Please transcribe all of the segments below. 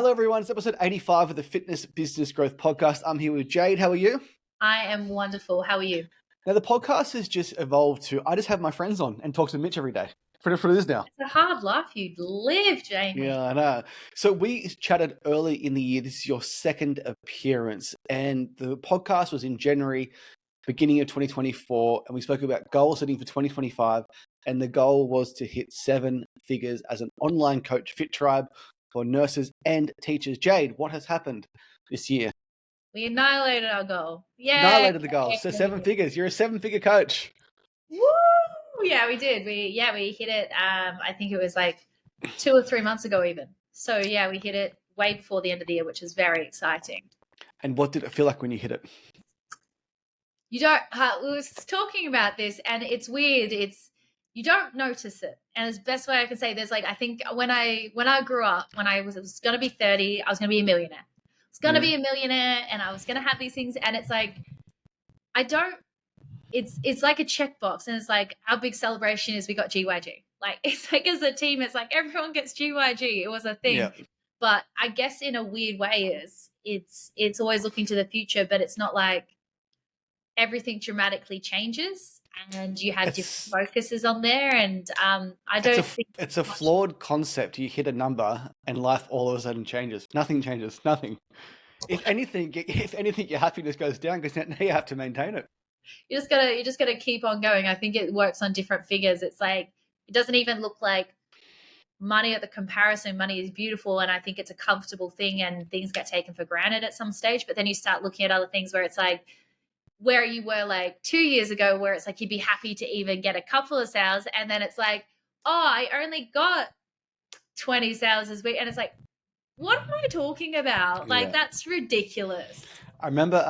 Hello, everyone. It's episode 85 of the Fitness Business Growth Podcast. I'm here with Jayde. How are you? I am wonderful. How are you? Now, the podcast has just evolved to I just have my friends on and talk to Mitch every day. For it is now. It's a hard life you live, Jayme. Yeah, I know. So we chatted early in the year. This is your second appearance. And the podcast was in January, beginning of 2024. And we spoke about goal setting for 2025. And the goal was to hit 7 figures as an online coach, Fitribe, for nurses and teachers. Jayde, what has happened this year? We annihilated our goal. Yeah. Annihilated the goal. So 7 figures. You're a 7-figure coach. Woo! Yeah, we did. We hit it. I think it was like 2 or 3 months ago even. So yeah, we hit it way before the end of the year, which is very exciting. And what did it feel like when you hit it? You don't, we were talking about this and it's weird. You don't notice it. And the best way I can say, there's like, I think when I grew up, when I was going to be 30, I was going to be a millionaire. I was going to be a millionaire and I was going to have these things. And it's like, it's like a checkbox. And it's like, our big celebration is we got GYG. Like, it's like as a team, it's like everyone gets GYG. It was a thing. Yeah. But I guess in a weird way it's always looking to the future, but it's not like everything dramatically changes. And you have different focuses on there, and I don't think it's a flawed concept. You hit a number, and life all of a sudden changes. Nothing changes. Nothing. If anything, your happiness goes down because now you have to maintain it. You just gotta keep on going. I think it works on different figures. It's like it doesn't even look like money at the comparison. Money is beautiful, and I think it's a comfortable thing, and things get taken for granted at some stage. But then you start looking at other things where it's like, where you were like 2 years ago, where it's like you'd be happy to even get a couple of sales, and then it's like, oh, I only got 20 sales this week, and it's like, what am I talking about? Like, that's ridiculous. I remember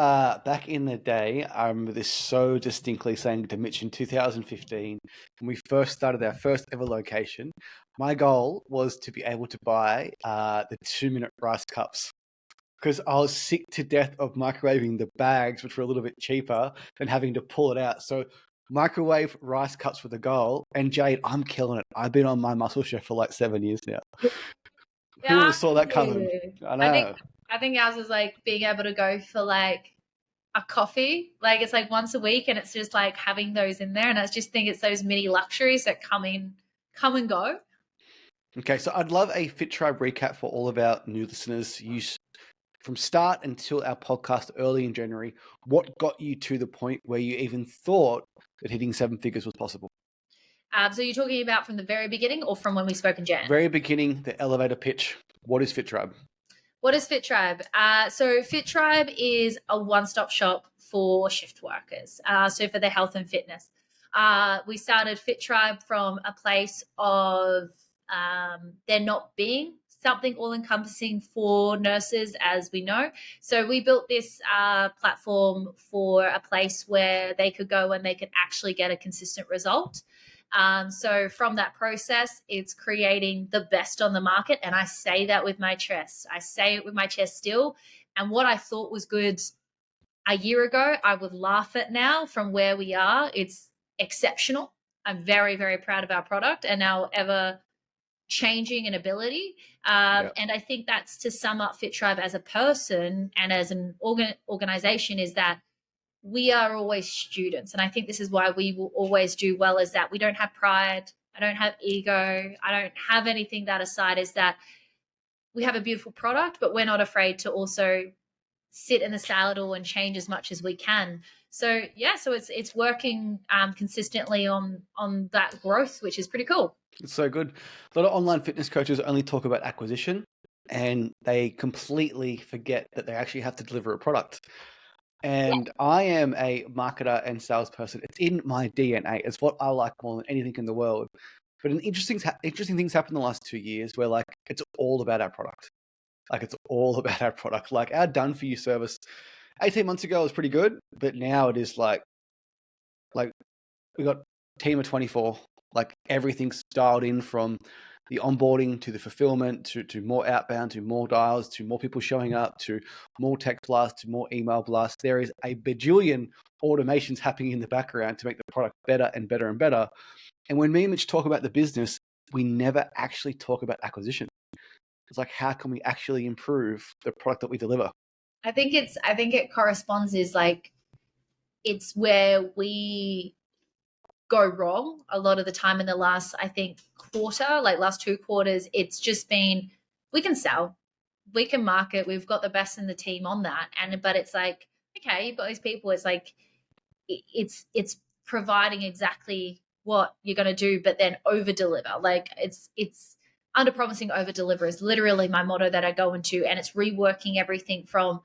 back in the day, I remember this so distinctly saying to Mitch in 2015, when we first started our first ever location, my goal was to be able to buy the 2-minute rice cups. Because I was sick to death of microwaving the bags, which were a little bit cheaper than having to pull it out. So microwave rice cups were the goal. And Jayde, I'm killing it. I've been on my muscle shift for like 7 years now. Who would have saw that coming? I know. I think ours was like being able to go for like a coffee. Like it's like once a week, and it's just like having those in there. And I just think it's those mini luxuries that come and go. Okay, so I'd love a Fitribe recap for all of our new listeners. From start until our podcast early in January, what got you to the point where you even thought that hitting 7 figures was possible? So you're talking about from the very beginning or from when we spoke in Jan? Very beginning, the elevator pitch. What is Fitribe? What is Fitribe? So Fitribe is a one-stop shop for shift workers, so for their health and fitness. We started Fitribe from a place of there not being something all-encompassing for nurses, as we know. So we built this platform for a place where they could go and they could actually get a consistent result. So from that process, it's creating the best on the market. And I say that with my chest. I say it with my chest still. And what I thought was good a year ago, I would laugh at now from where we are. It's exceptional. I'm very, very proud of our product and our ever changing an ability. And I think that's to sum up Fitribe as a person and as an organization, is that we are always students. And I think this is why we will always do well, is that we don't have pride. I don't have ego. I don't have anything that aside, is that we have a beautiful product, but we're not afraid to also sit in the saddle and change as much as we can. So yeah, so it's working consistently on that growth, which is pretty cool. It's so good. A lot of online fitness coaches only talk about acquisition, and they completely forget that they actually have to deliver a product. And I am a marketer and salesperson. It's in my DNA. It's what I like more than anything in the world. But interesting things happened in the last 2 years where like it's all about our product. Like it's all about our product. Like our done for you service 18 months ago was pretty good, but now it is like we got a team of 24. Like everything's dialed in, from the onboarding to the fulfillment to more outbound, to more dials, to more people showing up, to more text blasts, to more email blasts. There is a bajillion automations happening in the background to make the product better and better and better. And when me and Mitch talk about the business, we never actually talk about acquisition. It's like, how can we actually improve the product that we deliver? I think it corresponds is like it's where we go wrong a lot of the time in the last, I think, quarter, like last 2 quarters. It's just been, we can sell, we can market, we've got the best in the team on that. And, but it's like, okay, you've got these people, it's like, it's providing exactly what you're going to do, but then over deliver. Like it's under promising, over deliver is literally my motto that I go into. And it's reworking everything from,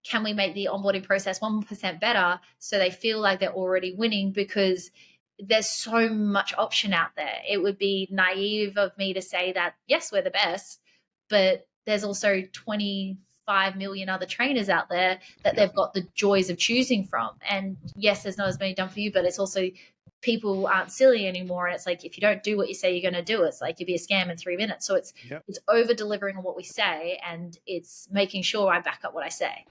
can we make the onboarding process 1% better so they feel like they're already winning? Because there's so much option out there. It would be naive of me to say that, yes, we're the best, but there's also 25 million other trainers out there that they've got the joys of choosing from. And yes, there's not as many done for you, but it's also people aren't silly anymore. And it's like, if you don't do what you say you're going to do, it's like you'll be a scam in 3 minutes. So it's over delivering on what we say, and it's making sure I back up what I say.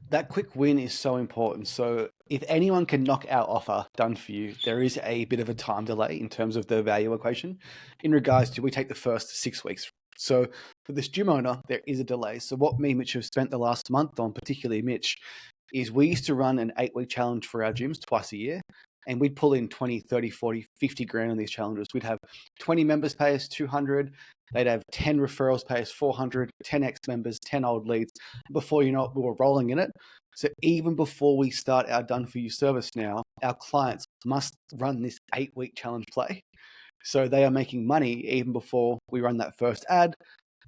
That quick win is so important. So if anyone can knock our offer done for you, there is a bit of a time delay in terms of the value equation in regards to, we take the first 6 weeks. So for this gym owner, there is a delay. So what me and Mitch have spent the last month on, particularly Mitch, is we used to run an 8-week challenge for our gyms twice a year. And we'd pull in 20, 30, 40, 50 grand on these challenges. We'd have 20 members pay us 200. They'd have 10 referrals pay us 400, 10 ex-members, 10 old leads. Before you know it, we were rolling in it. So even before we start our done for you service now, our clients must run this 8-week challenge play. So they are making money even before we run that first ad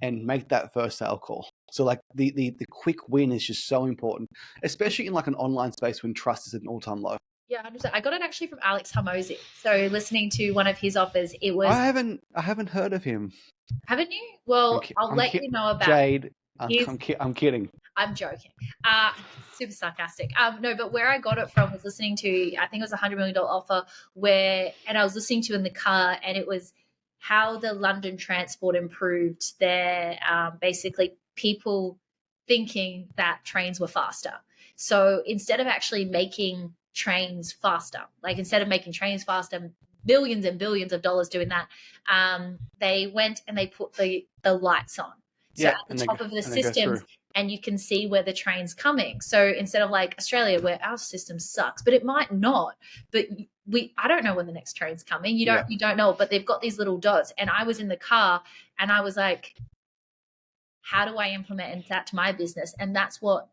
and make that first sale call. So like the quick win is just so important, especially in like an online space when trust is at an all-time low. Yeah, 100%. I got it actually from Alex Hamosi. So listening to one of his offers, it was. I haven't heard of him. Haven't you? Well, I'll let you know about Jayde. I'm kidding. I'm joking. Super sarcastic. No, but where I got it from was listening to, I think it was $100 million offer and I was listening to in the car, and it was how the London transport improved their, basically people thinking that trains were faster. So instead of actually making trains faster, like instead of making trains faster, billions and billions of dollars doing that, they went and they put the lights on. So at the top of the systems, and you can see where the train's coming. So instead of like Australia, where our system sucks, but it might not. But I don't know when the next train's coming. You don't know, but they've got these little dots. And I was in the car and I was like, how do I implement that to my business? And that's what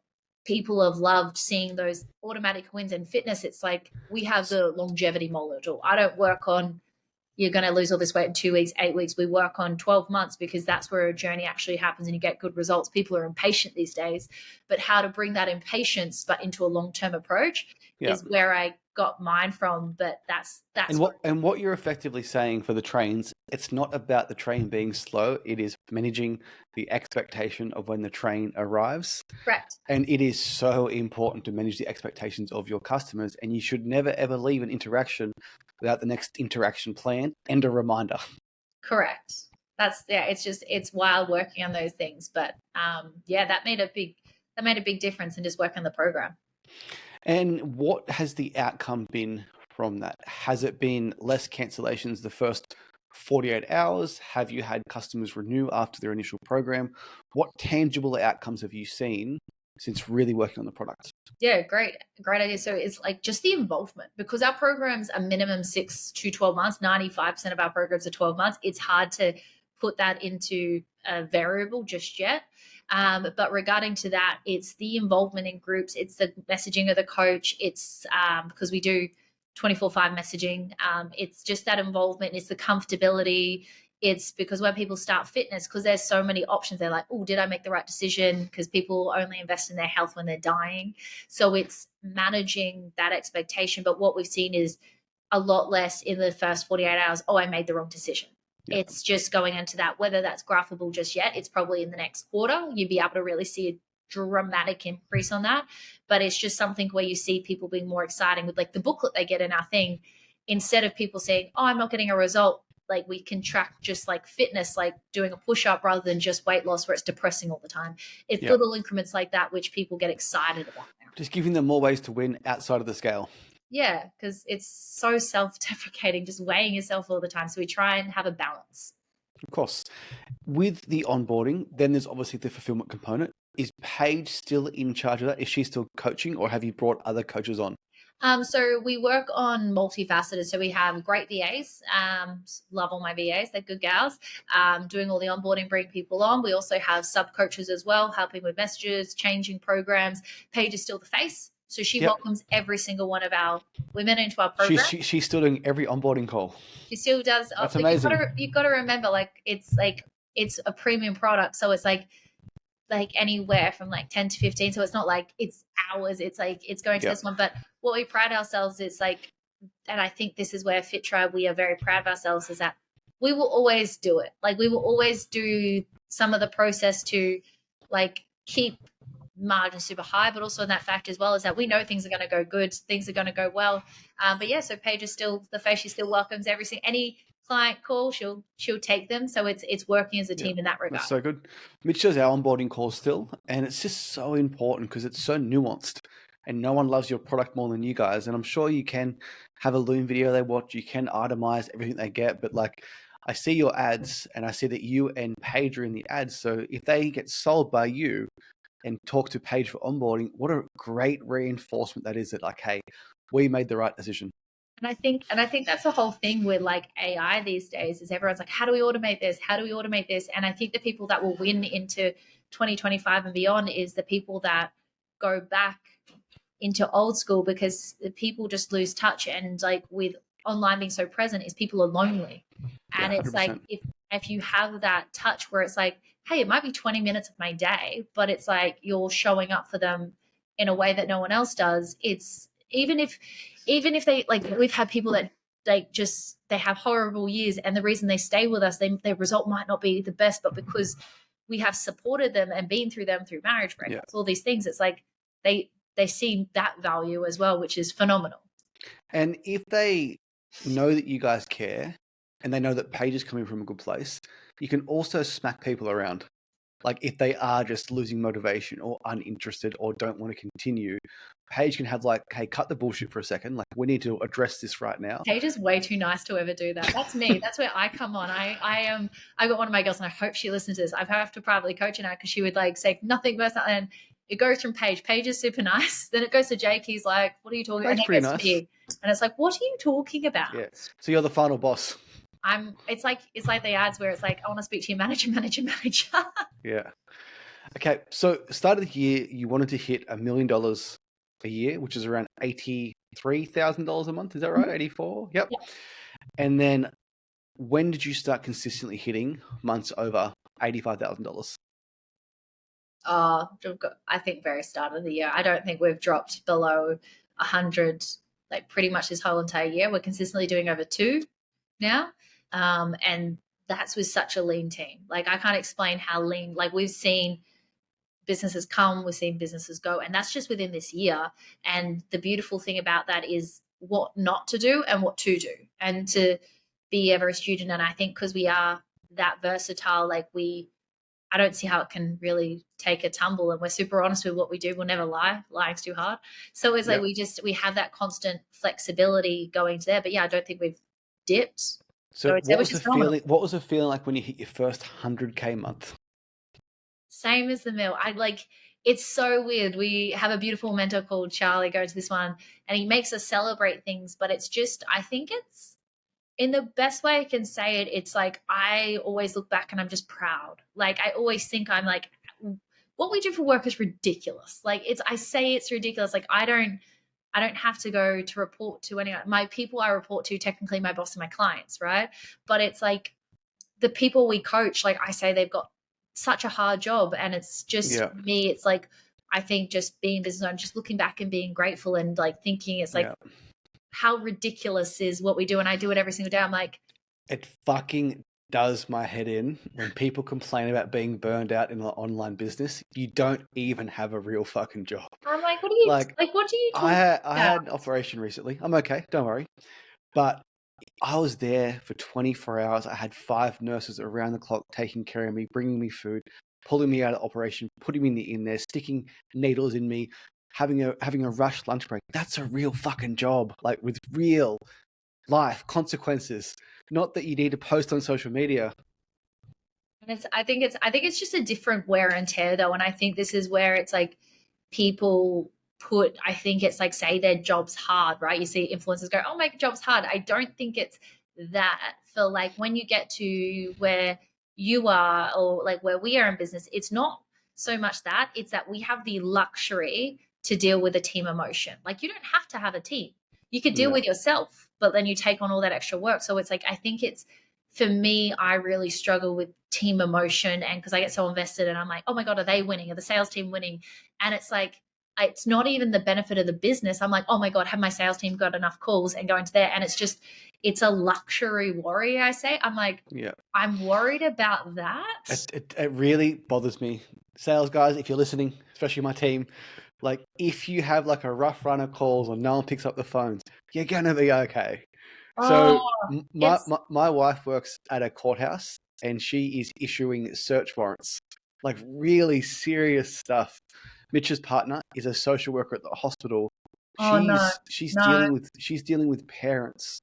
people have loved, seeing those automatic wins in fitness. It's like, we have the longevity model. I don't work on, you're going to lose all this weight in 2 weeks, 8 weeks. We work on 12 months because that's where a journey actually happens and you get good results. People are impatient these days, but how to bring that impatience but into a long-term approach is where I got mine from. But that's what you're effectively saying for the trains, it's not about the train being slow. It is managing the expectation of when the train arrives. Correct. And it is so important to manage the expectations of your customers. And you should never, ever leave an interaction without the next interaction plan and a reminder. Correct. It's wild working on those things. But that made a big difference in just working on the program. And what has the outcome been from that? Has it been less cancellations the first 48 hours? Have you had customers renew after their initial program? What tangible outcomes have you seen since really working on the product? Yeah, great idea. So it's like just the involvement, because our programs are minimum 6 to 12 months. 95% of our programs are 12 months. It's hard to put that into a variable just yet. But regarding to that, it's the involvement in groups. It's the messaging of the coach. It's because we do 24/5 messaging. It's just that involvement. It's the comfortability. It's because when people start fitness, because there's so many options, they're like, oh, did I make the right decision? Because people only invest in their health when they're dying. So it's managing that expectation. But what we've seen is a lot less in the first 48 hours. Oh, I made the wrong decision. Yep. It's just going into that, whether that's graphable just yet, it's probably in the next quarter. You'd be able to really see a dramatic increase on that. But it's just something where you see people being more exciting with like the booklet they get in our thing. Instead of people saying, oh, I'm not getting a result, like we can track just like fitness, like doing a push-up rather than just weight loss where it's depressing all the time. It's little increments like that which people get excited about now. Just giving them more ways to win outside of the scale. Yeah, because it's so self-deprecating, just weighing yourself all the time. So we try and have a balance. Of course. With the onboarding, then there's obviously the fulfillment component. Is Paige still in charge of that? Is she still coaching, or have you brought other coaches on? So we work on multifaceted. So we have great VAs. Love all my VAs. They're good gals. Doing all the onboarding, bring people on. We also have sub coaches as well, helping with messages, changing programs. Paige is still the face. So she welcomes every single one of our women into our program. She's still doing every onboarding call. She still does. That's amazing. You've got to remember, it's a premium product. So it's like anywhere from 10 to 15. So it's not like it's hours. It's going to this one. But what we pride ourselves is and I think this is where Fitribe, we are very proud of ourselves, is that we will always do it. We will always do some of the process to keep margin super high, but also in that fact as well is that we know things are going to go good, things are going to go well. But yeah, so Paige is still the face. She still welcomes any client call, she'll take them. So it's working as a team in that regard. That's so good. Mitch does our onboarding calls still, and it's just so important because it's so nuanced, and no one loves your product more than you guys. And I'm sure you can have a Loom video they watch, you can itemize everything they get, but I see your ads and I see that you and Paige are in the ads. So if they get sold by you and talk to Paige for onboarding, what a great reinforcement that is, that hey, we made the right decision. And I think that's the whole thing with AI these days, is everyone's how do we automate this? How do we automate this? And I think the people that will win into 2025 and beyond is the people that go back into old school, because the people just lose touch. And with online being so present, is people are lonely. And it's 100%. if you have that touch where it's hey, it might be 20 minutes of my day, but it's you're showing up for them in a way that no one else does. It's even if they we've had people that they have horrible years, and the reason they stay with us, their result might not be the best, but because we have supported them and been through them through marriage breakups, all these things, it's they see that value as well, which is phenomenal. And if they know that you guys care and they know that Paige is coming from a good place, you can also smack people around. If they are just losing motivation or uninterested or don't want to continue, Paige can have hey, cut the bullshit for a second. We need to address this right now. Paige is way too nice to ever do that. That's me. That's where I come on. I got one of my girls, and I hope she listens to this. I have to privately coach her now, because she would say nothing but that. And it goes from Paige. Paige is super nice. Then it goes to Jake. He's what are you talking about? That's pretty nice. And it's what are you talking about? Yeah. So you're the final boss. It's like the ads where it's I want to speak to your manager. Yeah. Okay. So start of the year, you wanted to hit $1 million a year, which is around $83,000 a month. Is that right? 84? Yep. And then when did you start consistently hitting months over $85,000? I think very start of the year. I don't think we've dropped below 100 pretty much this whole entire year. We're consistently doing over 2 now. And that's with such a lean team. I can't explain how lean, we've seen businesses come, we've seen businesses go, and that's just within this year. And the beautiful thing about that is what not to do and what to do, and to be ever a student. And I think because we are that versatile, I don't see how it can really take a tumble, and we're super honest with what we do. We'll never lie. Lying's too hard. So it's we have that constant flexibility going to there. But yeah, I don't think we've dipped. So what was the feeling when you hit your first 100K month? Same as the mill. It's so weird. We have a beautiful mentor called Charlie, go to this one, and he makes us celebrate things, but it's just, I think it's, in the best way I can say it, it's I always look back and I'm just proud. I always think I'm what we do for work is ridiculous. I say it's ridiculous. I don't have to go to report to anyone. My people I report to, technically my boss and my clients, right? But it's the people we coach, I say they've got such a hard job, and it's just me. It's I think just being business owner, just looking back and being grateful, and thinking it's how ridiculous is what we do. And I do it every single day. I'm it fucking does my head in when people complain about being burned out in an online business. You don't even have a real fucking job. I'm what do you what do you I had an operation recently. I'm okay, don't worry. But I was there for 24 hours. I had 5 nurses around the clock taking care of me, bringing me food, pulling me out of operation, putting me in there, sticking needles in me, having a rushed lunch break. That's a real fucking job, with real life consequences. Not that you need to post on social media. And I think it's just a different wear and tear though. And I think this is where it's like people put, I think it's like say their job's hard, right? You see influencers go, oh, my job's hard. I don't think it's that. For like when you get to where you are or like where we are in business, it's not so much that, it's that we have the luxury to deal with a team emotion. Like you don't have to have a team. You could deal Yeah. with yourself, but then you take on all that extra work. So it's like I think it's, for me, I really struggle with team emotion, and because I get so invested and I'm like, oh my God, are they winning? Are the sales team winning? And it's like, it's not even the benefit of the business. I'm like, oh my God, have my sales team got enough calls and going to there? And it's just, it's a luxury worry, I say. I'm like, Yeah. I'm worried about that. It really bothers me. Sales guys, if you're listening, especially my team, like if you have like a rough run of calls or no one picks up the phones, you're gonna be okay. So Oh, my, it's, my my wife works at a courthouse and she is issuing search warrants, like really serious stuff. Mitch's partner is a social worker at the hospital. oh no, She's no. she's dealing with parents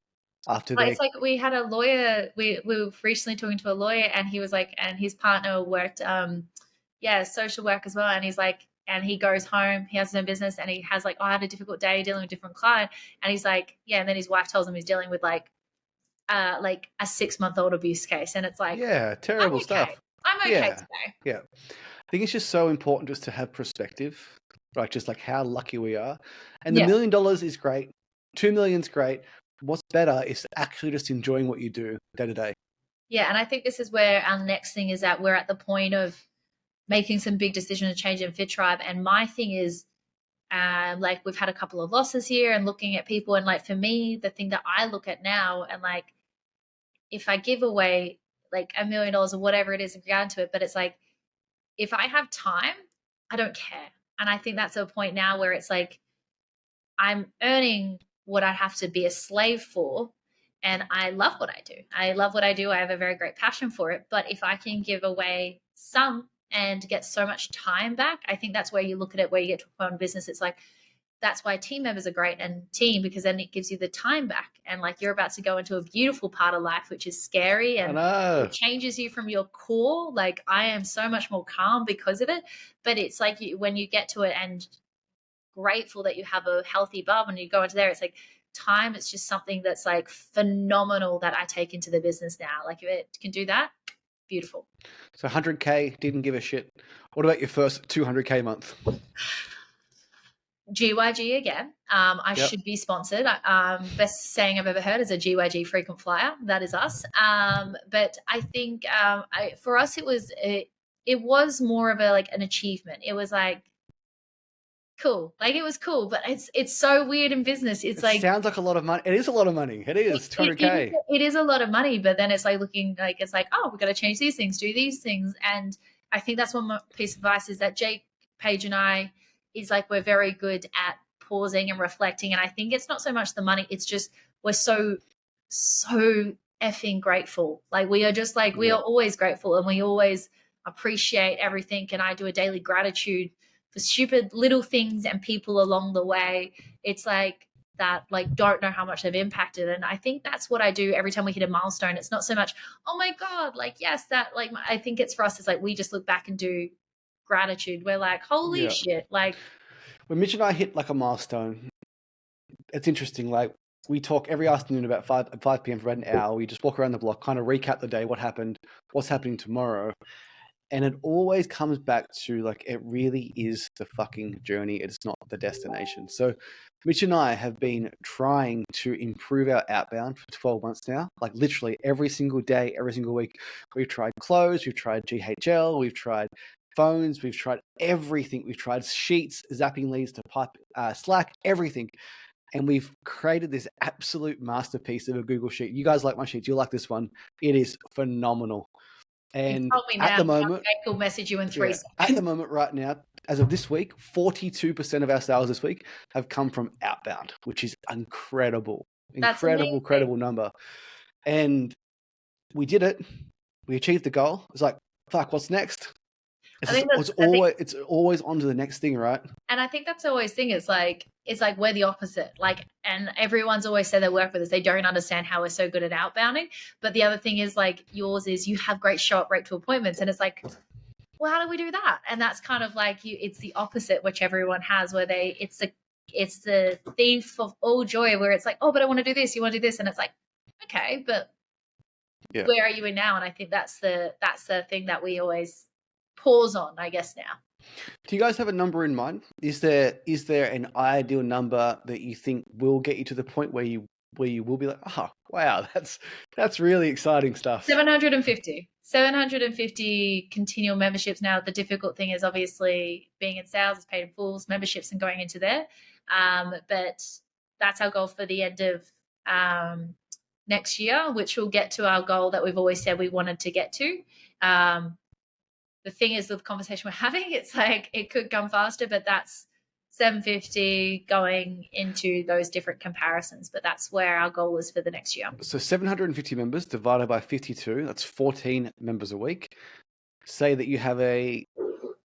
after Like, their it's like we had a lawyer, we were recently talking to a lawyer and he was like, and his partner worked, yeah, social work as well. And he's like, and he goes home, he has his own business and he has like, oh, I had a difficult day dealing with a different client. And he's like, yeah. And then his wife tells him he's dealing with like a 6-month-old abuse case. And it's like, yeah, I'm terrible okay. stuff. I'm okay Yeah, today. yeah. I think it's just so important just to have perspective, right? Just like how lucky we are. And the Yeah. $1 million is great. 2 million's great. What's better is actually just enjoying what you do day to day. Yeah. And I think this is where our next thing is that we're at the point of making some big decisions to change in Fitribe. And my thing is, like we've had a couple of losses here and looking at people. And like for me, the thing that I look at now, and like if I give away like $1 million or whatever it is in regard to it, but it's like if I have time, I don't care. And I think that's a point now where it's like I'm earning what I have to be a slave for. And I love what I do. I love what I do. I have a very great passion for it. But if I can give away some and get so much time back, I think that's where you look at it, where you get to a point in business. It's like, that's why team members are great and team, because then it gives you the time back. And like you're about to go into a beautiful part of life, which is scary I and know. it changes you from your core. Like I am so much more calm because of it. But it's like when you get to it and grateful that you have a healthy bulb and you go into there, it's like time. It's just something that's like phenomenal that I take into the business now. Like if it can do that, beautiful. So 100K, didn't give a shit. What about your first 200K month? GYG again. I Yep. should be sponsored. Best saying I've ever heard is a GYG frequent flyer. That is us. But I think for us, it was more of a like an achievement. It was like cool, like it was cool. But it's so weird in business. It's It like sounds like a lot of money. It is a lot of money. It is 200K. it is a lot of money. But then it's like looking like it's like, oh, we've got to change these things, do these things, and I think that's one piece of advice is that Jake, Paige, and I is like we're very good at pausing and reflecting. And I think it's not so much the money; it's just we're so effing grateful. Like we are just like we are always grateful, and we always appreciate everything. And I do a daily gratitude for stupid little things and people along the way. It's like that like don't know how much they've impacted, and I think that's what I do every time we hit a milestone. It's not so much oh my God, like yes, that like I think it's for us, it's like we just look back and do gratitude. We're like holy Yeah. shit, like When Mitch and I hit like a milestone, it's interesting. Like we talk every afternoon about 5 p.m. for about an hour. We just walk around the block, kind of recap the day, what happened, what's happening tomorrow. And it always comes back to like, it really is the fucking journey. It's not the destination. So Mitch and I have been trying to improve our outbound for 12 months now. Like literally every single day, every single week, we've tried close, we've tried GHL, we've tried phones, we've tried everything. We've tried sheets, zapping leads to pipe, Slack, everything. And we've created this absolute masterpiece of a Google sheet. You guys like my sheets. You'll like this one. It is phenomenal. you And told me at now the moment, Jake will message you in 3 yeah, at the seconds. moment right now, as of this week, 42% of our sales this week have come from outbound, which is incredible. That's amazing. Incredible number. And we did it. We achieved the goal. It's like, fuck, what's next? It's I think just, it's always on to the next thing, right? and I think that's always thing. It's like we're the opposite. Like, and everyone's always said they work with us. They don't understand how we're so good at outbounding. But the other thing is like yours is you have great show up rate to appointments, and it's like, well, how do we do that? And that's kind of like it's the opposite, which everyone has, where it's the thief of all joy, where it's like, oh, but I want to do this, you want to do this, and it's like, okay, but where are you in now? And I think that's the thing that we always pause on, I guess, now. Do you guys have a number in mind? Is there an ideal number that you think will get you to the point where you will be like, oh, wow, that's really exciting stuff? 750 continual memberships. Now, the difficult thing is obviously being in sales, is paid in fulls, memberships, and going into there. But that's our goal for the end of next year, which will get to our goal that we've always said we wanted to get to. The thing is, with the conversation we're having, it's like it could come faster, but that's 750 going into those different comparisons. But that's where our goal is for the next year. So 750 members divided by 52, that's 14 members a week. Say that you have a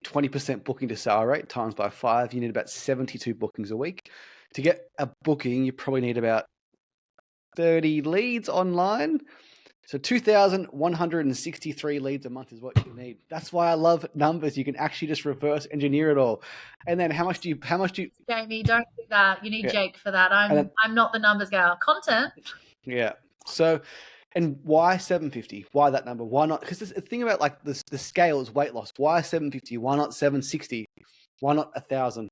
20% booking to sale rate times by 5, you need about 72 bookings a week. To get a booking, you probably need about 30 leads online. So 2,163 leads a month is what you need. That's why I love numbers. You can actually just reverse engineer it all. And then how much do you Jayme, don't do that. You need Jake for that. I'm not the numbers guy. Content. Yeah. So, and why 750? Why that number? Why not? Because the thing about like the scale is weight loss. Why 750? Why not 760? Why not 1,000?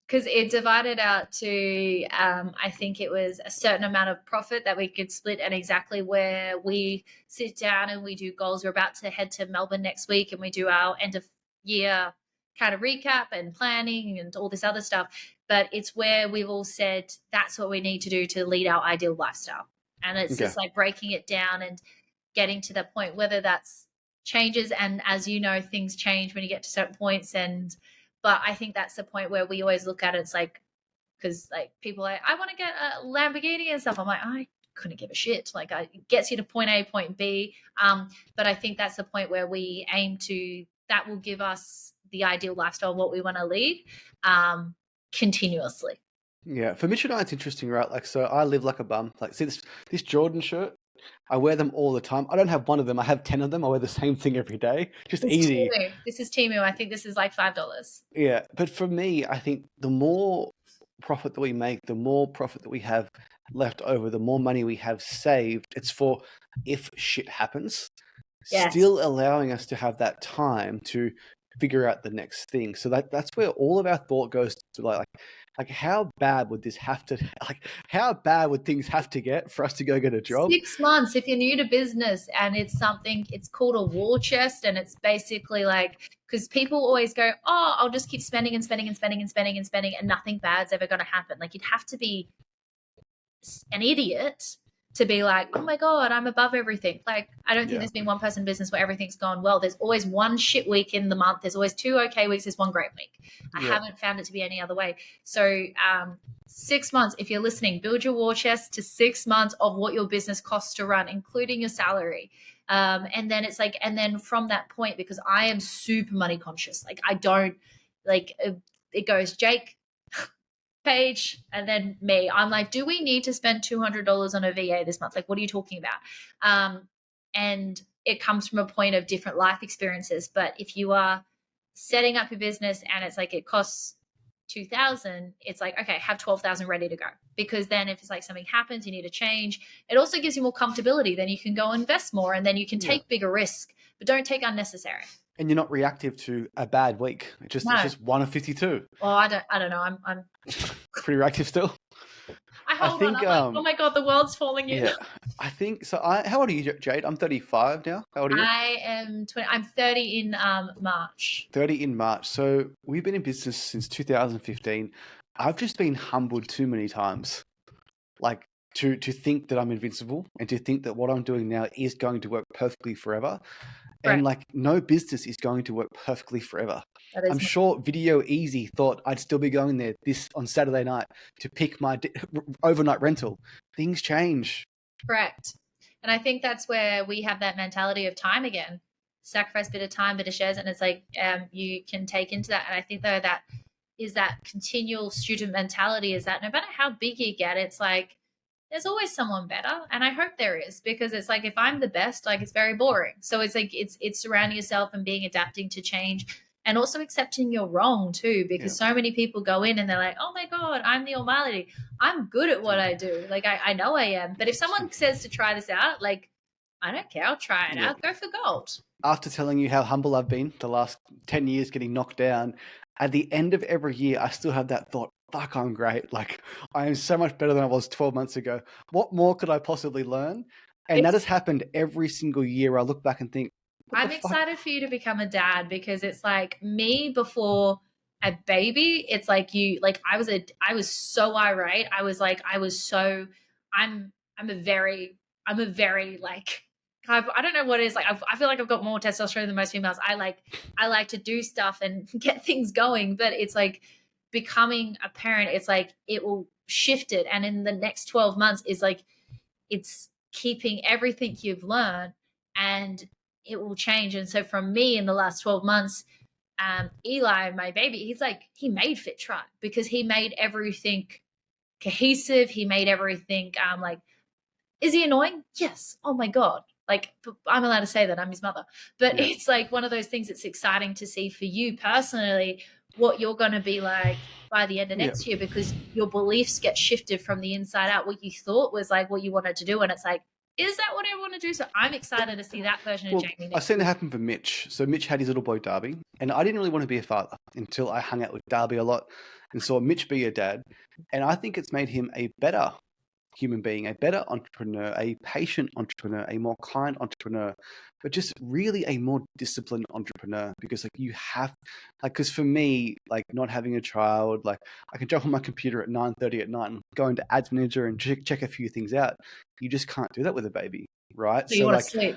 Because it divided out to, I think it was a certain amount of profit that we could split, and exactly where we sit down and we do goals. We're about to head to Melbourne next week, and we do our end of year kind of recap and planning and all this other stuff. But it's where we've all said that's what we need to do to lead our ideal lifestyle. And it's just like breaking it down and getting to that point, whether that's changes. And as you know, things change when you get to certain points. But I think that's the point where we always look at it. It's like, because like people are like, I want to get a Lamborghini and stuff. I'm like, I couldn't give a shit. Like it gets you to point A, point B. But I think that's the point where we aim to, that will give us the ideal lifestyle, what we want to lead continuously. Yeah. For Mitch and I, it's interesting, right? Like, so I live like a bum. Like, see this Jordan shirt? I wear them all the time. I don't have one of them. I have 10 of them. I wear the same thing every day. Just easy. This is Temu. I think this is like $5. Yeah. But for me, I think the more profit that we make, the more profit that we have left over, the more money we have saved. It's for if shit happens, still allowing us to have that time to figure out the next thing. So that's where all of our thought goes to like how bad would this have to, like how bad would things have to get for us to go get a job? 6 months if you're new to business, and it's called a war chest, and it's basically like, because people always go, oh, I'll just keep spending and spending and spending and spending and spending, and nothing bad's ever going to happen. Like you'd have to be an idiot to be like, oh my God, I'm above everything. Like, I don't think there's been one person in business where everything's gone well. There's always one shit week in the month. There's always 2 okay weeks. There's 1 great week. I haven't found it to be any other way. So 6 months, if you're listening, build your war chest to 6 months of what your business costs to run, including your salary. And then it's like, and then from that point, because I am super money conscious, like I don't like, it goes Jake, Paige, and then me. I'm like, do we need to spend $200 on a VA this month? Like, what are you talking about? And it comes from a point of different life experiences. But if you are setting up your business and it's like it costs $2,000, it's like, okay, have $12,000 ready to go. Because then if it's like something happens, you need to change. It also gives you more comfortability. Then you can go invest more, and then you can take bigger risk, but don't take unnecessary. And you're not reactive to a bad week. It's just 1 of 52. Well, I don't know. I'm pretty reactive still. I think, on. I'm like, oh my God, the world's falling in. Yeah, I think so. How old are you, Jade? I'm 35 now. How old are you? I am 20. I'm 30 in March. 30 in March. So we've been in business since 2015. I've just been humbled too many times, like to think that I'm invincible and to think that what I'm doing now is going to work perfectly forever. Right. And like no business is going to work perfectly forever. I'm sure Video Easy thought I'd still be going there on Saturday night to pick my overnight rental. Things change. Correct. And I think that's where we have that mentality of time again. sacrifice, bit of time, bit of shares, and it's like you can take into that. And I think though that is that continual student mentality is that no matter how big you get, it's like there's always someone better, and I hope there is, because it's like if I'm the best, like it's very boring. So it's like it's surrounding yourself and being adapting to change, and also accepting you're wrong too, because so many people go in and they're like, oh my god, I'm the almighty, I'm good at what I do, like I know I am, but if someone says to try this out, like I don't care, I'll try it out, go for gold. After telling you how humble I've been the last 10 years getting knocked down, at the end of every year, I still have that thought, fuck, I'm great. Like, I am so much better than I was 12 months ago. What more could I possibly learn? And that has happened every single year. I look back and think, I'm excited for you to become a dad, because it's like me before a baby. It's like you, like I was so irate. I'm a very like, I don't know what it is. Like, I feel like I've got more testosterone than most females. I like to do stuff and get things going, but it's like becoming a parent, it's like it will shift it. And in the next 12 months is like, it's keeping everything you've learned, and it will change. And so from me in the last 12 months, Eli, my baby, he made Fitribe because he made everything cohesive. He made everything like, is he annoying? Yes. Oh my God. Like, I'm allowed to say that, I'm his mother, but it's like one of those things that's exciting to see for you personally, what you're going to be like by the end of next year, because your beliefs get shifted from the inside out. What you thought was like what you wanted to do, and it's like, is that what I want to do? So I'm excited to see that version of Jayme. I've seen it happen for Mitch. So Mitch had his little boy Darby, and I didn't really want to be a father until I hung out with Darby a lot and saw Mitch be a dad. And I think it's made him a better human being, a better entrepreneur, a patient entrepreneur, a more kind entrepreneur, but just really a more disciplined entrepreneur. Because like you have, like, because for me, like not having a child, like I can jump on my computer at 9:30 at night and go into Ads Manager and check a few things out. You just can't do that with a baby, right? So you want to sleep.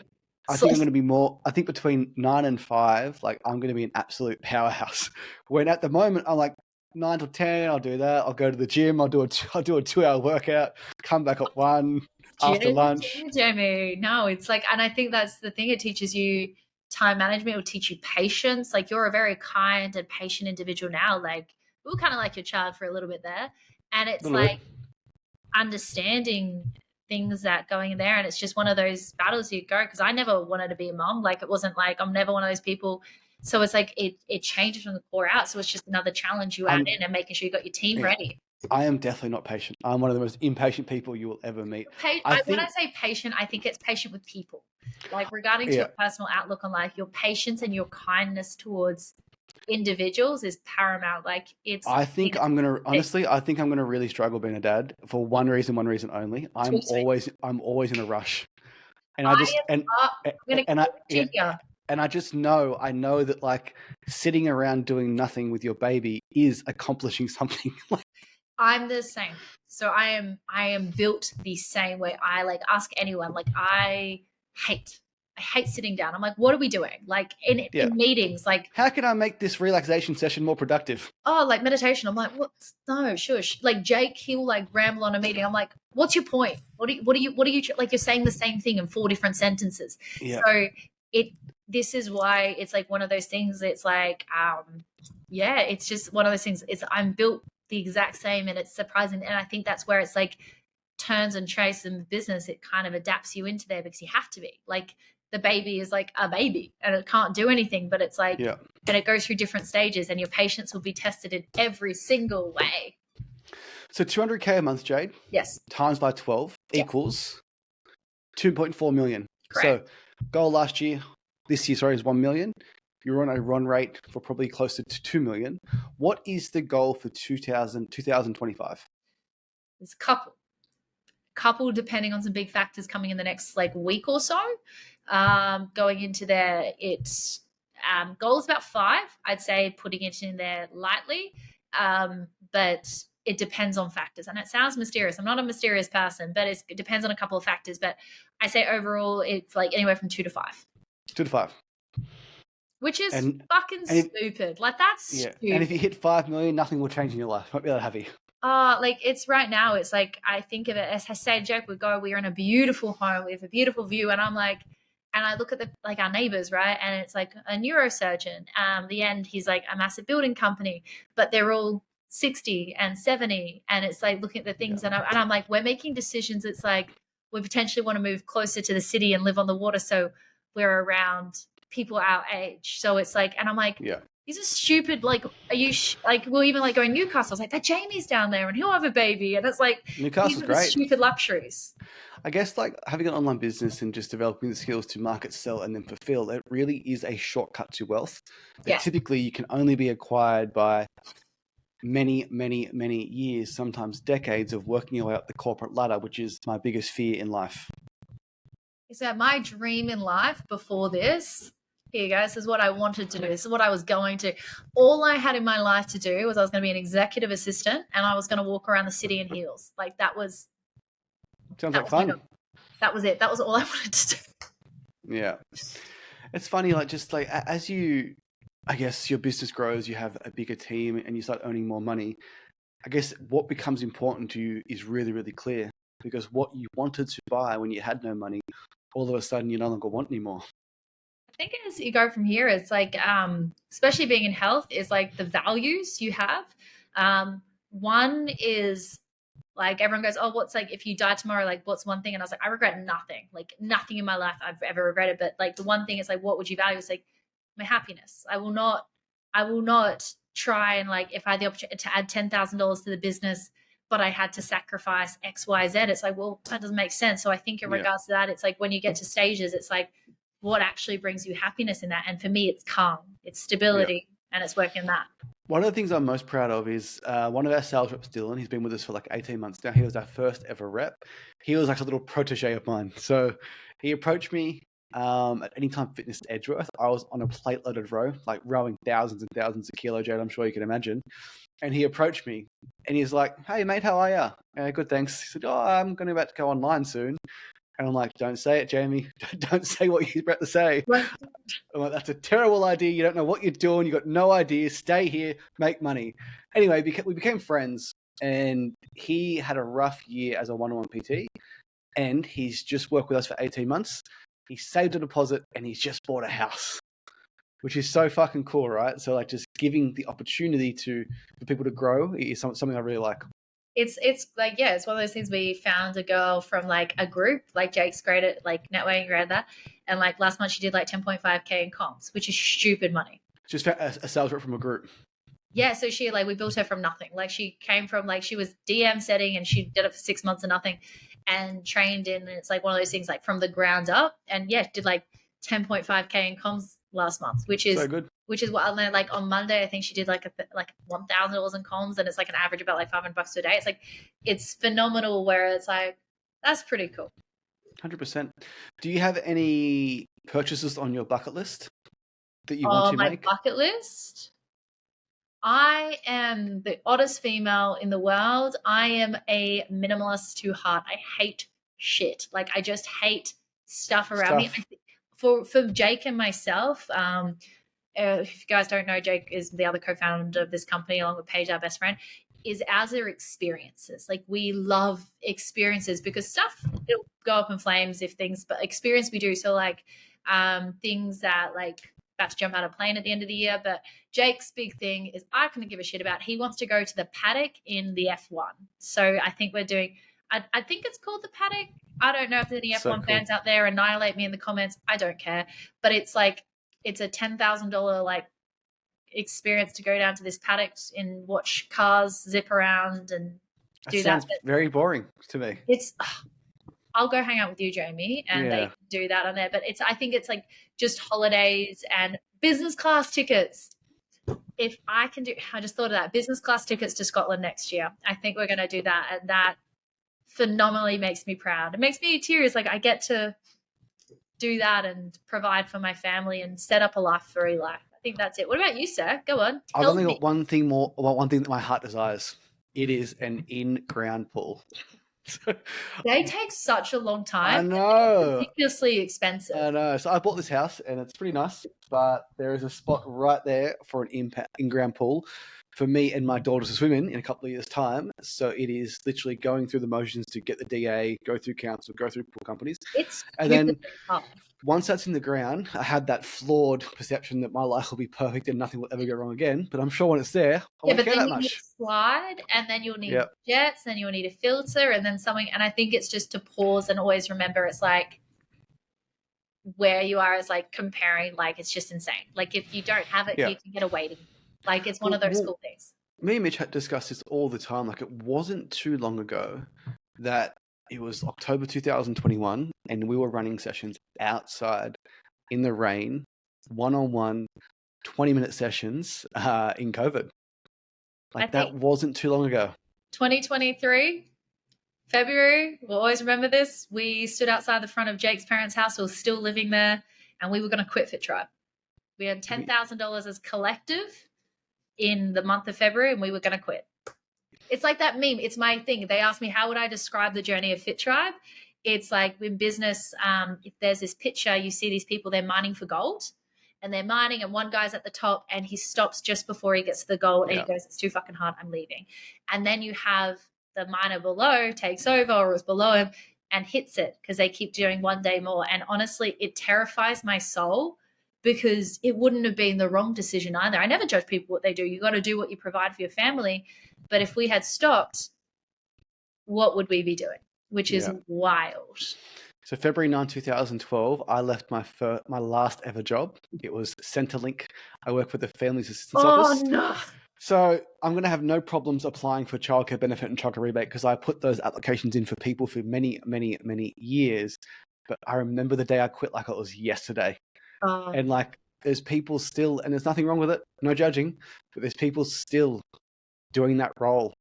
I think I'm going to be more, I think between 9 and 5, like I'm going to be an absolute powerhouse. When at the moment I'm like, 9 to 10, I'll do that. I'll go to the gym. I'll do a 2-hour workout. Come back at 1 after lunch. Jayme, no, it's like, and I think that's the thing. It teaches you time management. It will teach you patience. Like you're a very kind and patient individual now. Like we were kind of like your child for a little bit there, and it's like understanding things that going in there, and it's just one of those battles you go. Because I never wanted to be a mom. Like it wasn't like I'm never one of those people. So it's like it changes from the core out. So it's just another challenge you add in, and making sure you got your team ready. I am definitely not patient. I'm one of the most impatient people you will ever meet. When I say patient, I think it's patient with people. Like regarding to your personal outlook on life, your patience and your kindness towards individuals is paramount. Like it's. I think I'm gonna really struggle being a dad for one reason only. I'm always in a rush, and I just know, that like sitting around doing nothing with your baby is accomplishing something. I'm the same. So I am built the same way. I like ask anyone, like I hate sitting down. I'm like, what are we doing? Like in meetings, like how can I make this relaxation session more productive? Oh, like meditation. I'm like, what? No, shush. Like Jake, he'll like ramble on a meeting. I'm like, what's your point? What are you like? You're saying the same thing in 4 different sentences. Yeah. So this is why it's like one of those things. It's like, it's just one of those things. I'm built the exact same, and it's surprising. And I think that's where it's like turns and traces in the business. It kind of adapts you into there because you have to be like the baby is like a baby and it can't do anything, but it's like, and it goes through different stages, and your patience will be tested in every single way. So 200K a month, Jade. Yes. Times by 12 equals 2.4 million. Correct. So goal last year, this year, is 1 million. You're on a run rate for probably closer to 2 million. What is the goal for 2025? There's a couple depending on some big factors coming in the next like week or so. Going into there, it's goal is about 5. I'd say putting it in there lightly, but it depends on factors. And it sounds mysterious. I'm not a mysterious person, but it depends on a couple of factors. But I say overall, it's like anywhere from 2 to 5. 2 to 5. Which is fucking stupid. Like that's stupid. And if you hit 5 million, nothing will change in your life. Won't be that happy. Like it's right now, it's like I think of it as I say, Jake, we're in a beautiful home, we have a beautiful view, and I'm like, And I look at our neighbors, right? And it's like a neurosurgeon. The end, he's like a massive building company, but they're all 60 and 70. And it's like looking at the things, and I'm like, we're making decisions. It's like we potentially want to move closer to the city and live on the water, so we're around people our age. So it's like, and I'm like, these are stupid. Like, are you like, we'll even like go in Newcastle. I was like, that Jayme's down there and he'll have a baby. And it's like, Newcastle's these are the great. stupid luxuries. I guess like having an online business and just developing the skills to market, sell, and then fulfill, it really is a shortcut to wealth that typically you can only be acquired by many, many, many years, sometimes decades of working your way up the corporate ladder, which is my biggest fear in life. So my dream in life before this, here you go, this is what I wanted to do. This is what I was going to. All I had in my life to do was I was going to be an executive assistant and I was going to walk around the city in heels. Like that was. Sounds like fun. That was it. That was all I wanted to do. Yeah. It's funny, like just like as you, I guess your business grows, you have a bigger team and you start earning more money. I guess what becomes important to you is really, really clear, because what you wanted to buy when you had no money, all of a sudden you no longer want anymore. I think as you go from here, it's like, especially being in health, is like the values you have. One is like everyone goes, oh, what's like if you die tomorrow, like what's one thing? And I was like, I regret nothing, like nothing in my life I've ever regretted. But like the one thing is like, what would you value? It's like my happiness. I will not try and like if I had the opportunity to add $10,000 to the business, but I had to sacrifice X, Y, Z. It's like, well, that doesn't make sense. So I think in regards to that, it's like when you get to stages, it's like what actually brings you happiness in that. And for me, it's calm, it's stability, and it's working that. One of the things I'm most proud of is one of our sales reps, Dylan. He's been with us for like 18 months now. He was our first ever rep. He was like a little protege of mine. So he approached me at Anytime Fitness at Edgeworth. I was on a plate-loaded row, like rowing thousands and thousands of kilos, Jayde, I'm sure you can imagine. And he approached me and he's like, hey, mate, how are you? Good, thanks. He said, oh, I'm going to about to go online soon. And I'm like, don't say it, Jayme. Don't say what you're about to say. Right. I'm like, that's a terrible idea. You don't know what you're doing. You've got no idea. Stay here, make money. Anyway, we became friends, and he had a rough year as a one-on-one PT, and he's just worked with us for 18 months. He saved a deposit, and he's just bought a house, which is so fucking cool, right? So like just giving the opportunity for people to grow is something I really like. It's like, it's one of those things where you found a girl from like a group, like Jake's great at like networking, great at that. And like last month she did like 10.5K in comms, which is stupid money. Just a sales rep from a group. Yeah. So she like, we built her from nothing. Like she came from like, she was DM setting and she did it for 6 months or nothing and trained in, and it's like one of those things like from the ground up. And did like 10.5K in comms last month, which is so good. Which is what I learned. Like on Monday, I think she did like $1,000 in comms, and it's like an average about like $500 a day. It's like it's phenomenal. Where it's like that's pretty cool. 100%. Do you have any purchases on your bucket list that you want to make? My bucket list. I am the oddest female in the world. I am a minimalist to heart. I hate shit. Like I just hate stuff around me. For Jake and myself, if you guys don't know, Jake is the other co-founder of this company along with Paige, our best friend. Ours are experiences. Like we love experiences because stuff it'll go up in flames if things, but experience we do. So like things that like about to jump out of a plane at the end of the year. But Jake's big thing is I couldn't give a shit about. He wants to go to the paddock in the F1. So I think we're doing. I think it's called the paddock. I don't know if there's any F1 fans out there. Annihilate me in the comments. I don't care. But it's like it's a $10,000 like experience to go down to this paddock and watch cars zip around and do that. Sounds very boring to me. I'll go hang out with you, Jayme, and they do that on there. But I think it's like just holidays and business class tickets. If I can I just thought of that, business class tickets to Scotland next year. I think we're going to do that, and that phenomenally makes me proud. It makes me tears. Like I get to do that and provide for my family and set up a life for a life. I think that's it. What about you, sir? Go on. I've only got one thing that my heart desires. It is an in-ground pool. They take such a long time. I know. They're ridiculously expensive. I know. So I bought this house and it's pretty nice, but there is a spot right there for an in-ground pool. for me and my daughter to swim in a couple of years' time. So it is literally going through the motions to get the DA, go through council, go through pool companies. It's And then stupidly hard. once that's in the ground, I had that flawed perception that my life will be perfect and nothing will ever go wrong again. But I'm sure when it's there, I won't care that much. Need a slide, and then you'll need Yep. jets, then you'll need a filter, and then something. And I think it's just to pause and always remember it's like where you are is like comparing, like it's just insane. Like if you don't have it, you can get a waiting. Like it's one of those cool things. Me and Mitch discuss this all the time. Like it wasn't too long ago that it was October 2021 and we were running sessions outside in the rain, one-on-one, 20-minute sessions in COVID. Like that wasn't too long ago. 2023, February, we'll always remember this. We stood outside the front of Jake's parents' house. We were still living there, and we were going to quit Fitribe. We had $10,000 as collective in the month of February, and we were going to quit. It's like that meme. It's my thing. They asked me, how would I describe the journey of Fitribe? It's like in business, if there's this picture, you see these people, they're mining for gold, and they're mining, and one guy's at the top, and he stops just before he gets to the gold, and he goes, it's too fucking hard, I'm leaving. And then you have the miner below takes over or is below him and hits it because they keep doing one day more. And honestly, it terrifies my soul because it wouldn't have been the wrong decision either. I never judge people what they do. You got to do what you provide for your family. But if we had stopped, what would we be doing? Which is wild. So February 9, 2012, I left my last ever job. It was Centrelink. I work with the Families Assistance Office. Oh, no. So I'm going to have no problems applying for childcare benefit and childcare rebate because I put those applications in for people for many, many, many years. But I remember the day I quit like it was yesterday. And like there's people still, and there's nothing wrong with it, no judging, but there's people still doing that role.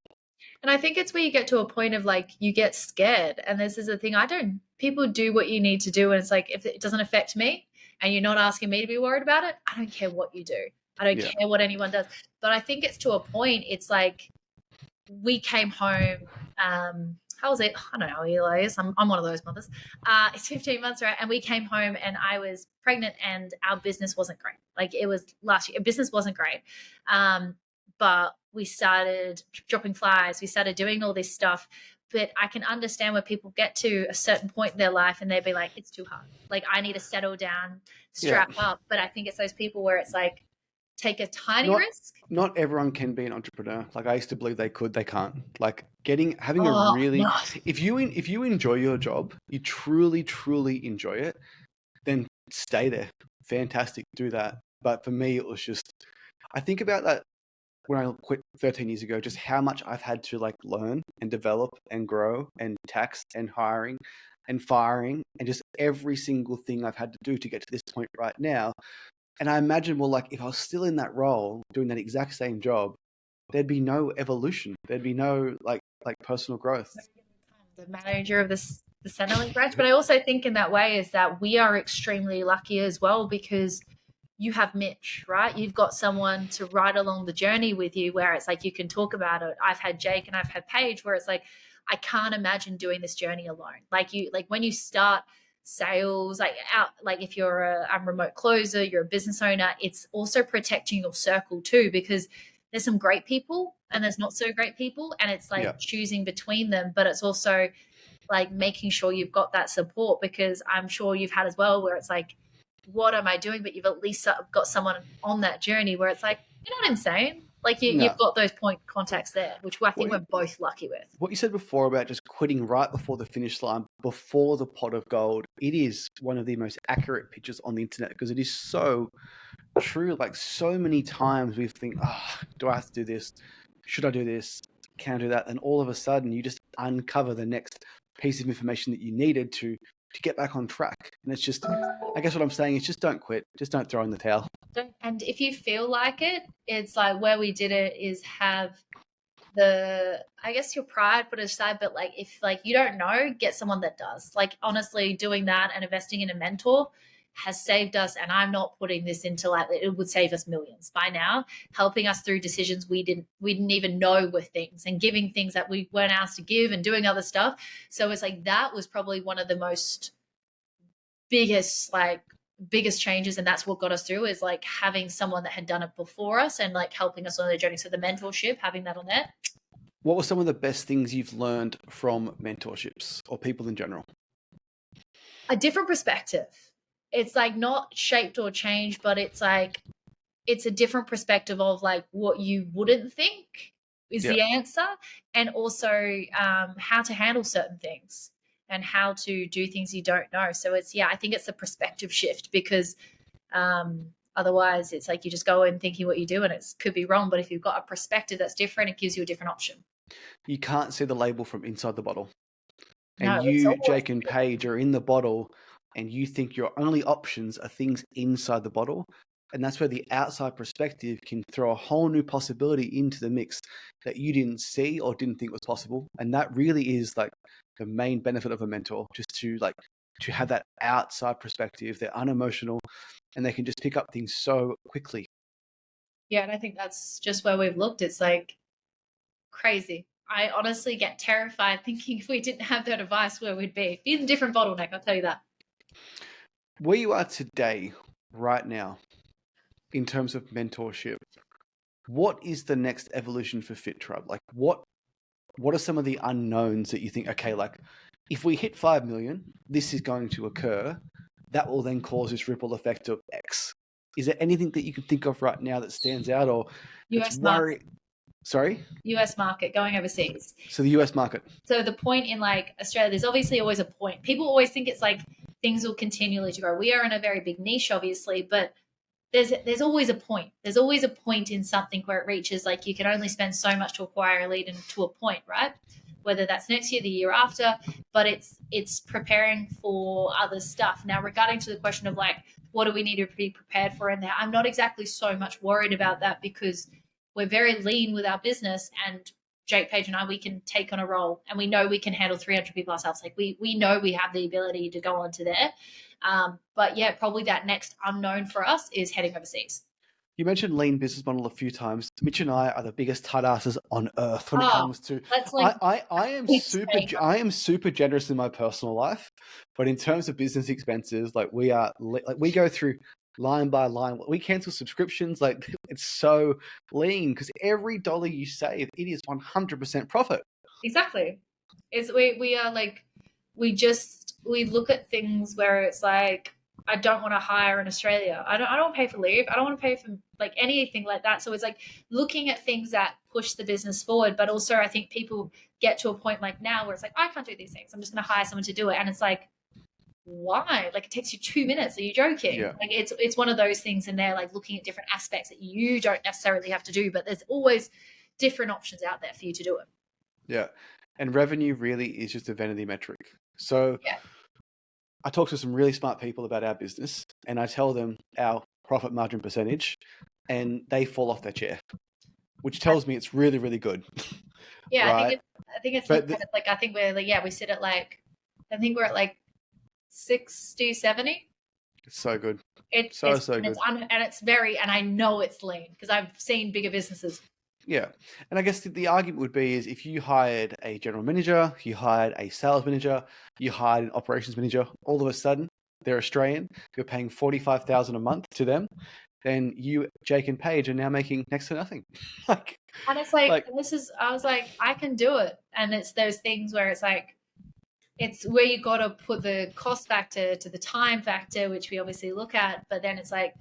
And I think it's where you get to a point of like you get scared. And this is the thing, people do what you need to do. And it's like, if it doesn't affect me and you're not asking me to be worried about it, I don't care what you do. I don't care what anyone does. But I think it's to a point, it's like we came home, how was it? I don't know, Eli. I'm one of those mothers. It's 15 months, right? And we came home and I was pregnant and our business wasn't great. Like it was last year. Business wasn't great. But we started dropping flies. We started doing all this stuff. But I can understand where people get to a certain point in their life and they'd be like, it's too hard. Like I need to settle down, strap up. But I think it's those people where it's like, take a tiny risk. Not everyone can be an entrepreneur. Like I used to believe they could, they can't. Like having a really, if you enjoy your job, you truly, truly enjoy it, then stay there. Fantastic, do that. But for me, it was just, I think about that when I quit 13 years ago, just how much I've had to like learn and develop and grow and tax and hiring and firing and just every single thing I've had to do to get to this point right now. And I imagine, well, like if I was still in that role, doing that exact same job, there'd be no evolution. There'd be no like personal growth. The manager of the Centrelink branch. But I also think in that way is that we are extremely lucky as well because you have Mitch, right? You've got someone to ride along the journey with you where it's like you can talk about it. I've had Jake and I've had Paige where it's like, I can't imagine doing this journey alone. Like when you start sales, like if you're a remote closer, you're a business owner, it's also protecting your circle too, because there's some great people and there's not so great people. And it's like choosing between them, but it's also like making sure you've got that support because I'm sure you've had as well where it's like, what am I doing? But you've at least got someone on that journey where it's like, you're not insane. Like you've got those point contacts there, which I think we're both lucky with. What you said before about just quitting right before the finish line, before the pot of gold, it is one of the most accurate pictures on the internet because it is so true. Like so many times we think, do I have to do this? Should I do this? Can I do that? And all of a sudden you just uncover the next piece of information that you needed to get back on track. And it's just, I guess what I'm saying is just don't quit. Just don't throw in the towel. And if you feel like it, it's like where we did it is have I guess your pride put aside, but like if like you don't know, get someone that does. Like honestly, doing that and investing in a mentor has saved us. And I'm not putting this into like it would save us millions by now, helping us through decisions we didn't even know were things and giving things that we weren't asked to give and doing other stuff. So it's like that was probably one of the most biggest like biggest changes, and that's what got us through, is like having someone that had done it before us and like helping us on the journey. So the mentorship, having that on there. What were some of the best things you've learned from mentorships or people in general? A different perspective. It's like not shaped or changed, but it's like it's a different perspective of like what you wouldn't think is the answer, and also how to handle certain things and how to do things you don't know. So it's, I think it's a perspective shift, because otherwise it's like you just go in thinking what you do and it could be wrong. But if you've got a perspective that's different, it gives you a different option. You can't see the label from inside the bottle. No, And it's you, always Jake and Paige, are in the bottle, and you think your only options are things inside the bottle. And that's where the outside perspective can throw a whole new possibility into the mix that you didn't see or didn't think was possible. And that really is like the main benefit of a mentor, just to have that outside perspective. They're unemotional and they can just pick up things so quickly. Yeah, and I think that's just where we've looked. It's like crazy. I honestly get terrified thinking if we didn't have that advice, where we'd be. Be in a different bottleneck, I'll tell you that. Where you are today, right now, in terms of mentorship, what is the next evolution for Fitribe? Like what are some of the unknowns that you think, okay, like if we hit 5 million, this is going to occur, that will then cause this ripple effect of X. Is there anything that you can think of right now that stands out or US market. Sorry? US market, going overseas. So the US market. So the point in like Australia, there's obviously always a point. People always think it's like things will continually to grow. We are in a very big niche, obviously, but there's always a point. There's always a point in something where it reaches, like you can only spend so much to acquire a lead, and to a point, right? Whether that's next year, the year after, but it's preparing for other stuff. Now, regarding to the question of like, what do we need to be prepared for in there? I'm not exactly so much worried about that, because we're very lean with our business, and Jake, Paige, and I, we can take on a role, and we know we can handle 300 people ourselves. Like we know we have the ability to go onto there. But yeah, probably that next unknown for us is heading overseas. You mentioned lean business model a few times. Mitch and I are the biggest tight asses on earth when it comes to. I am super generous in my personal life, but in terms of business expenses, like we go through line by line. We cancel subscriptions. Like it's so lean because every dollar you save, it is 100% profit. Exactly. We are like, we look at things where it's like, I don't want to hire in Australia. I don't pay for leave. I don't want to pay for like anything like that. So it's like looking at things that push the business forward. But also I think people get to a point like now where it's like, I can't do these things. I'm just going to hire someone to do it. And it's like, why? Like it takes you 2 minutes. Are you joking? Yeah. Like it's one of those things in there, like looking at different aspects that you don't necessarily have to do, but there's always different options out there for you to do it. Yeah. And revenue really is just a vanity metric. So yeah. I talk to some really smart people about our business and I tell them our profit margin percentage and they fall off their chair, which tells me it's really, really good. Yeah, right? I think it's like, I think we're like, we sit at like, I think we're at like 60, 70. It's so good. It's good. And it's very, and I know it's lean because I've seen bigger businesses. Yeah. And I guess the argument would be is if you hired a general manager, you hired a sales manager, you hired an operations manager, all of a sudden they're Australian, you're paying $45,000 a month to them, then you, Jake and Paige, are now making next to nothing. And it's like I was like, I can do it. And it's those things where it's like, it's where you got to put the cost factor to the time factor, which we obviously look at, but then it's like,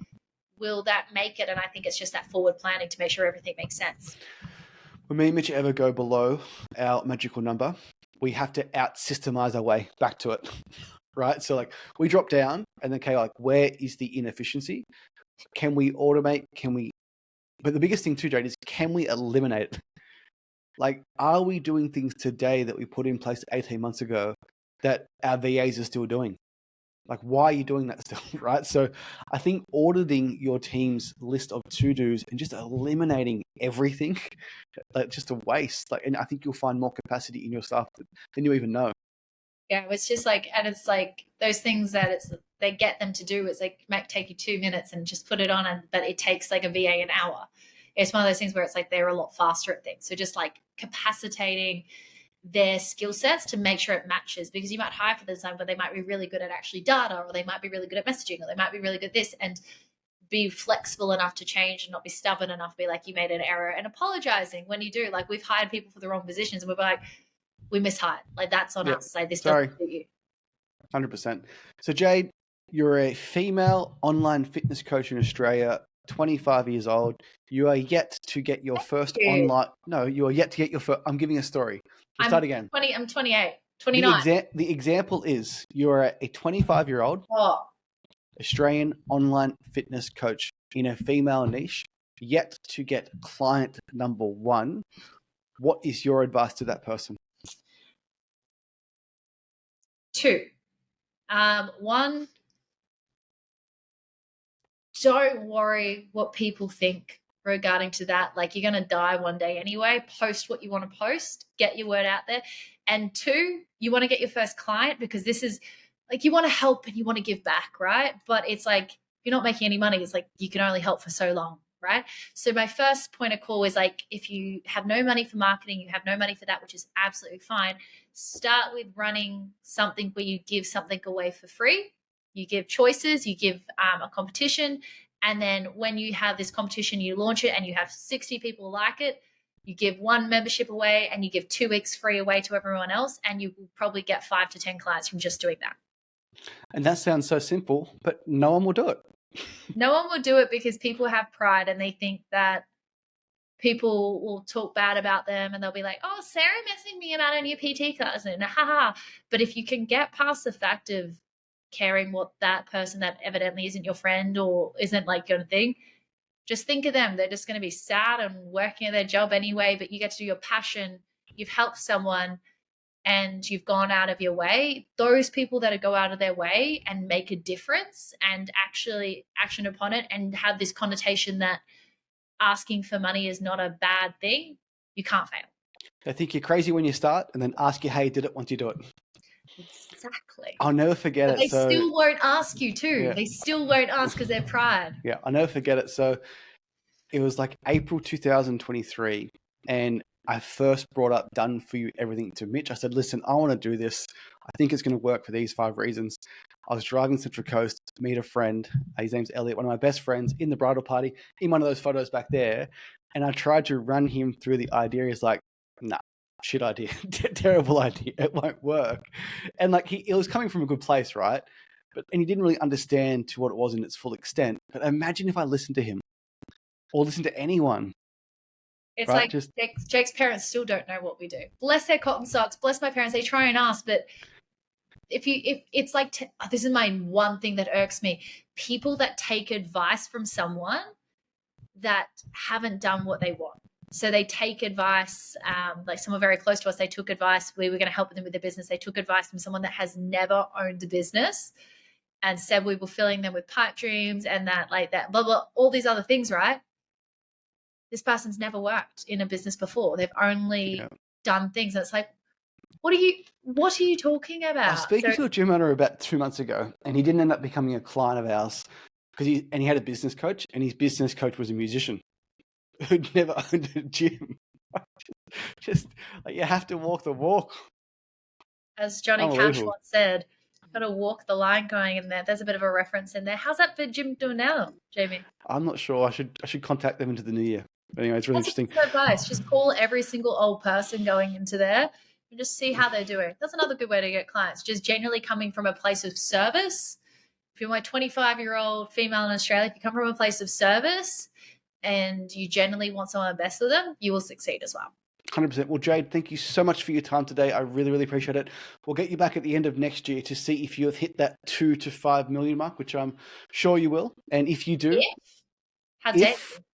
will that make it? And I think it's just that forward planning to make sure everything makes sense. When me and Mitch ever go below our magical number, we have to out-systemize our way back to it, right? So like we drop down and then, okay, like where is the inefficiency? Can we automate? But the biggest thing too, Jayde, is can we eliminate it? Like, are we doing things today that we put in place 18 months ago that our VAs are still doing? Like, why are you doing that still, right? So I think auditing your team's list of to-dos and just eliminating everything, like just a waste. Like, and I think you'll find more capacity in your staff than you even know. Yeah, it's just like, and it's like those things that they get them to do. It's like might take you 2 minutes and just put it on, but it takes like a VA an hour. It's one of those things where it's like they're a lot faster at things. So just like capacitating their skill sets to make sure it matches, because you might hire for the design, but they might be really good at actually data, or they might be really good at messaging, or they might be really good at this, and be flexible enough to change and not be stubborn enough to be like, you made an error, and apologizing when you do. Like, we've hired people for the wrong positions and we're like, we mishired. Like, that's on us. Like, this doesn't suit you. 100%. So Jayde, you're a female online fitness coach in Australia, 25 years old. You are yet to get your first online. No, you are yet to get your first. I'm giving a story. Start again. I'm 28, 29. The example is you're a 25-year-old Australian online fitness coach in a female niche, yet to get client number one. What is your advice to that person? 2. One, don't worry what people think regarding to that. Like, you're going to die one day anyway. Post what you want to post, get your word out there. And 2, you want to get your first client, because this is like, you want to help and you want to give back, right? But it's like, you're not making any money. It's like, you can only help for so long, right? So my first point of call is like, if you have no money for marketing, you have no money for that, which is absolutely fine. Start with running something where you give something away for free. You give choices, you give a competition. And then when you have this competition, you launch it and you have 60 people like it. You give 1 membership away and you give 2 weeks free away to everyone else. And you will probably get 5 to 10 clients from just doing that. And that sounds so simple, but no one will do it. No one will do it because people have pride and they think that people will talk bad about them, and they'll be like, oh, Sarah messaged me about a new PT class, and haha. But if you can get past the fact of caring what that person that evidently isn't your friend or isn't like your thing, just think of them. They're just going to be sad and working at their job anyway, but you get to do your passion. You've helped someone and you've gone out of your way. Those people that go out of their way and make a difference and actually action upon it and have this connotation that asking for money is not a bad thing, you can't fail. They think you're crazy when you start and then ask you how you did it once you do it. Exactly. I'll never forget it. They still won't ask you too. Yeah. They still won't ask because they're pride. Yeah, I'll never forget it. So it was like April 2023, and I first brought up Done For You Everything to Mitch. I said, listen, I want to do this. I think it's going to work for these 5 reasons. I was driving Central Coast to meet a friend. His name's Elliot, one of my best friends, in the bridal party, in one of those photos back there. And I tried to run him through the idea. He's like, nah, shit idea, terrible idea. It won't work. And like, it was coming from a good place, right? And he didn't really understand to what it was in its full extent. But imagine if I listened to him or listened to anyone. It's right? Like Jake's parents still don't know what we do. Bless their cotton socks. Bless my parents. They try and ask, but if it's like, this is my one thing that irks me. People that take advice from someone that haven't done what they want. So they take advice, like someone very close to us, they took advice. We were going to help them with their business. They took advice from someone that has never owned a business and said we were filling them with pipe dreams and that, like that, blah, blah, all these other things, right? This person's never worked in a business before. They've only done things. And it's like, what are you talking about? I was speaking to a gym owner about 2 months ago, and he didn't end up becoming a client of ours because he had a business coach, and his business coach was a musician who'd never owned a gym. Just like, you have to walk the walk. As Johnny Cash once said, got to walk the line going in there. There's a bit of a reference in there. How's that for gym doing now, Jayme? I'm not sure. I should contact them into the new year. But anyway, it's really interesting. Advice. Just call every single old person going into there and just see how they're doing. That's another good way to get clients. Just generally coming from a place of service. If you're my 25-year-old female in Australia, if you come from a place of service and you generally want someone the best with them, you will succeed as well. 100%. Well, Jayde, thank you so much for your time today. I really, really appreciate it. We'll get you back at the end of next year to see if you have hit that 2 to 5 million mark, which I'm sure you will. And if you do,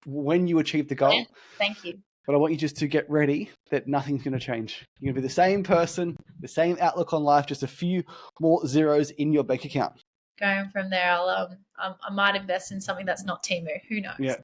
when you achieve the goal, thank you. But I want you just to get ready that nothing's going to change. You're going to be the same person, the same outlook on life, just a few more zeros in your bank account. Going from there, I might invest in something that's not Temu. Who knows? Yeah.